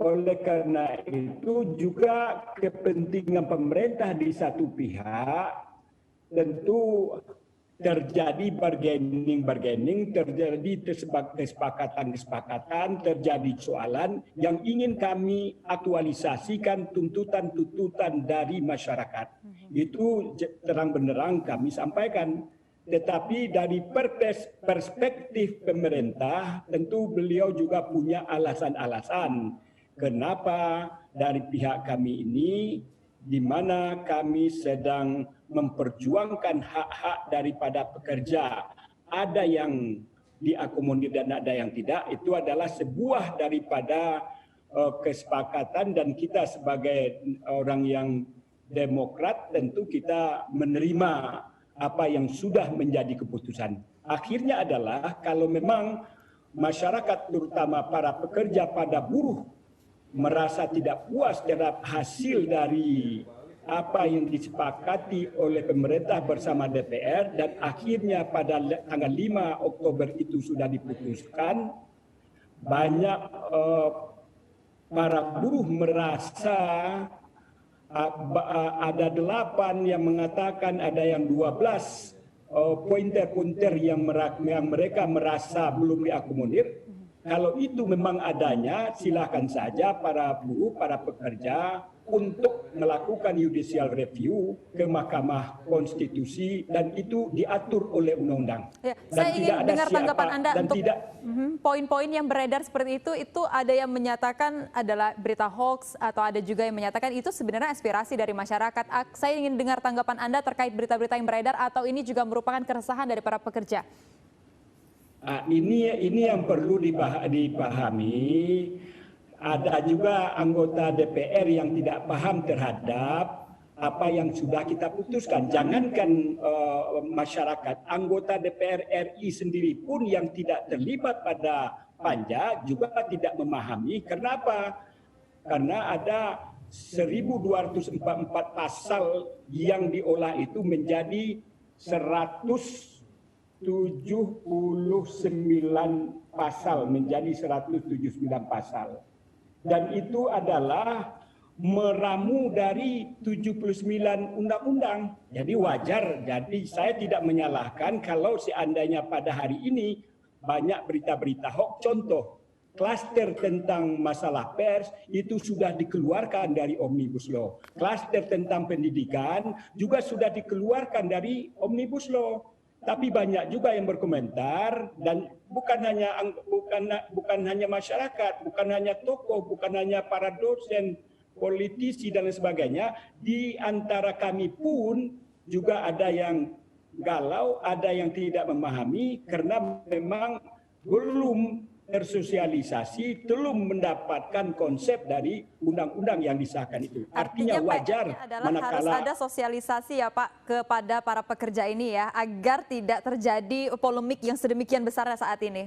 oleh karena itu juga kepentingan pemerintah di satu pihak tentu terjadi bargaining, terjadi kesepakatan, terjadi soalan yang ingin kami aktualisasikan tuntutan-tuntutan dari masyarakat. Itu terang benderang kami sampaikan. Tetapi dari perspektif pemerintah tentu beliau juga punya alasan-alasan kenapa dari pihak kami ini di mana kami sedang memperjuangkan hak-hak daripada pekerja. Ada yang diakomodir dan ada yang tidak. Itu adalah sebuah daripada kesepakatan dan kita sebagai orang yang demokrat tentu kita menerima apa yang sudah menjadi keputusan. Akhirnya adalah kalau memang masyarakat terutama para pekerja pada buruh merasa tidak puas terhadap hasil dari apa yang disepakati oleh pemerintah bersama DPR dan akhirnya pada tanggal 5 Oktober itu sudah diputuskan, banyak para buruh merasa ada 8 yang mengatakan, ada yang 12 pointer-pointer yang mereka merasa belum diakomodir. Kalau itu memang adanya, silakan saja para buruh, para pekerja untuk melakukan judicial review ke Mahkamah Konstitusi dan itu diatur oleh undang-undang. Ya, saya ingin dengar tanggapan Anda untuk poin-poin yang beredar seperti itu ada yang menyatakan adalah berita hoax atau ada juga yang menyatakan itu sebenarnya aspirasi dari masyarakat. Saya ingin dengar tanggapan Anda terkait berita-berita yang beredar atau ini juga merupakan keresahan dari para pekerja. Ini yang perlu dipahami. Ada juga anggota DPR yang tidak paham terhadap apa yang sudah kita putuskan. Jangankan masyarakat, anggota DPR RI sendiri pun yang tidak terlibat pada panja juga tidak memahami. Kenapa? Karena ada 1244 pasal yang diolah itu menjadi 179 pasal, menjadi 179 pasal. Dan itu adalah meramu dari 79 undang-undang. Jadi wajar, jadi saya tidak menyalahkan kalau seandainya pada hari ini banyak berita-berita hoax. Contoh, klaster tentang masalah pers itu sudah dikeluarkan dari Omnibus Law. Klaster tentang pendidikan juga sudah dikeluarkan dari Omnibus Law. Tapi banyak juga yang berkomentar dan bukan hanya masyarakat, bukan hanya tokoh, bukan hanya para dosen, politisi dan lain sebagainya. Di antara kami pun juga ada yang galau, ada yang tidak memahami karena memang belum tersosialisasi, belum mendapatkan konsep dari undang-undang yang disahkan itu. Artinya wajar manakala harus ada sosialisasi ya Pak kepada para pekerja ini ya, agar tidak terjadi polemik yang sedemikian besar saat ini.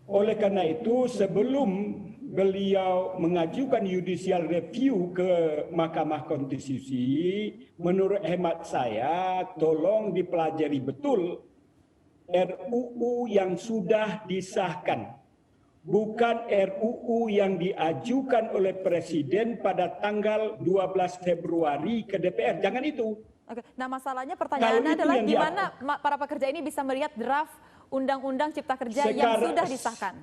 Oleh karena itu sebelum beliau mengajukan judicial review ke Mahkamah Konstitusi, menurut hemat saya tolong dipelajari betul RUU yang sudah disahkan, bukan RUU yang diajukan oleh Presiden pada tanggal 12 Februari ke DPR. Jangan itu. Oke. Nah, masalahnya pertanyaannya adalah gimana para pekerja ini bisa melihat draft Undang-Undang Cipta Kerja yang sudah disahkan?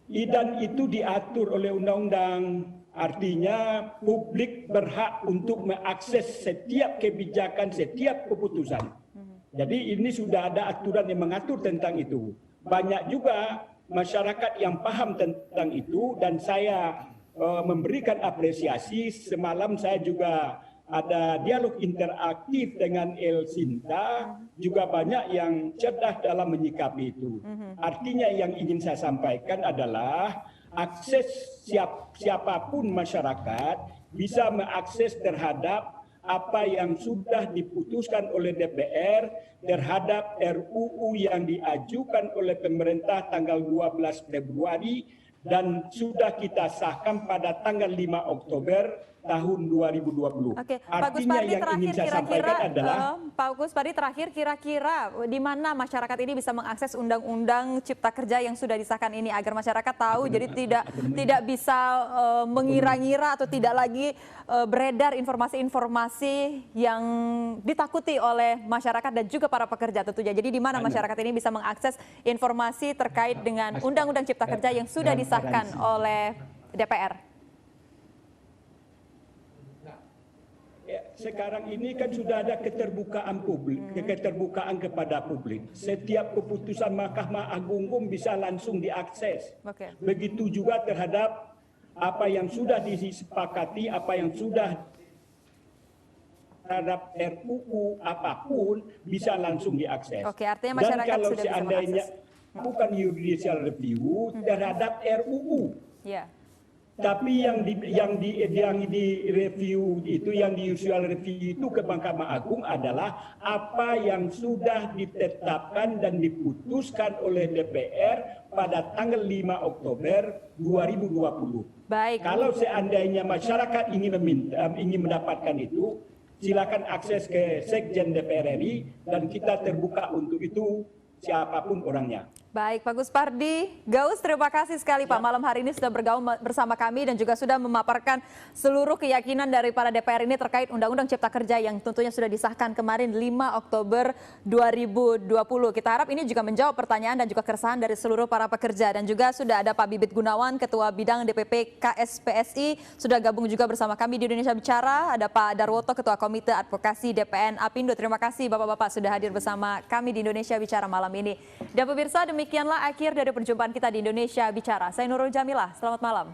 Dan itu diatur oleh undang-undang, artinya publik berhak untuk mengakses setiap kebijakan, setiap keputusan. Jadi ini sudah ada aturan yang mengatur tentang itu. Banyak juga masyarakat yang paham tentang itu dan saya memberikan apresiasi. Semalam saya juga ada dialog interaktif dengan El Sinta, juga banyak yang cerdas dalam menyikapi itu. Artinya yang ingin saya sampaikan adalah akses siapapun masyarakat bisa mengakses terhadap apa yang sudah diputuskan oleh DPR terhadap RUU yang diajukan oleh pemerintah tanggal 12 Februari dan sudah kita sahkan pada tanggal 5 Oktober tahun 2020. Oke, Pak Artinya Gus-Pardi yang terakhir ingin saya sampaikan adalah Pak Gus-Pardi terakhir kira-kira di mana masyarakat ini bisa mengakses Undang-Undang Cipta Kerja yang sudah disahkan ini agar masyarakat tahu, jadi tidak bisa mengira-ngira atau tidak lagi beredar informasi-informasi yang ditakuti oleh masyarakat dan juga para pekerja tentunya. Jadi di mana masyarakat ini bisa mengakses informasi terkait dengan Undang-Undang Cipta Kerja yang sudah disahkan oleh DPR? Sekarang ini kan sudah ada keterbukaan publik, keterbukaan kepada publik. Setiap keputusan Mahkamah Agung bisa langsung diakses. Oke. Begitu juga terhadap apa yang sudah disepakati, apa yang sudah terhadap RUU apapun bisa langsung diakses. Oke, artinya masyarakat dan kalau sudah bisa seandainya mengakses. bukan judicial review terhadap RUU. Ya. Tapi yang di review itu, yang di judicial review itu ke Mahkamah Agung adalah apa yang sudah ditetapkan dan diputuskan oleh DPR pada tanggal 5 Oktober 2020. Baik. Kalau seandainya masyarakat ingin mendapatkan itu, silakan akses ke Sekjen DPR RI dan kita terbuka untuk itu siapapun orangnya. Baik, Pak Gus-Pardi Gaus, terima kasih sekali Pak malam hari ini sudah bergabung bersama kami dan juga sudah memaparkan seluruh keyakinan daripada DPR ini terkait Undang-Undang Cipta Kerja yang tentunya sudah disahkan kemarin 5 Oktober 2020. Kita harap ini juga menjawab pertanyaan dan juga keresahan dari seluruh para pekerja dan juga sudah ada Pak Bibit Gunawan, Ketua Bidang DPP KSPSI, sudah gabung juga bersama kami di Indonesia Bicara. Ada Pak Darwoto, Ketua Komite Advokasi DPN Apindo. Terima kasih Bapak-Bapak sudah hadir bersama kami di Indonesia Bicara malam ini. Dan pemirsa, demikianlah akhir dari perjumpaan kita di Indonesia Bicara. Saya Nurul Jamilah, selamat malam.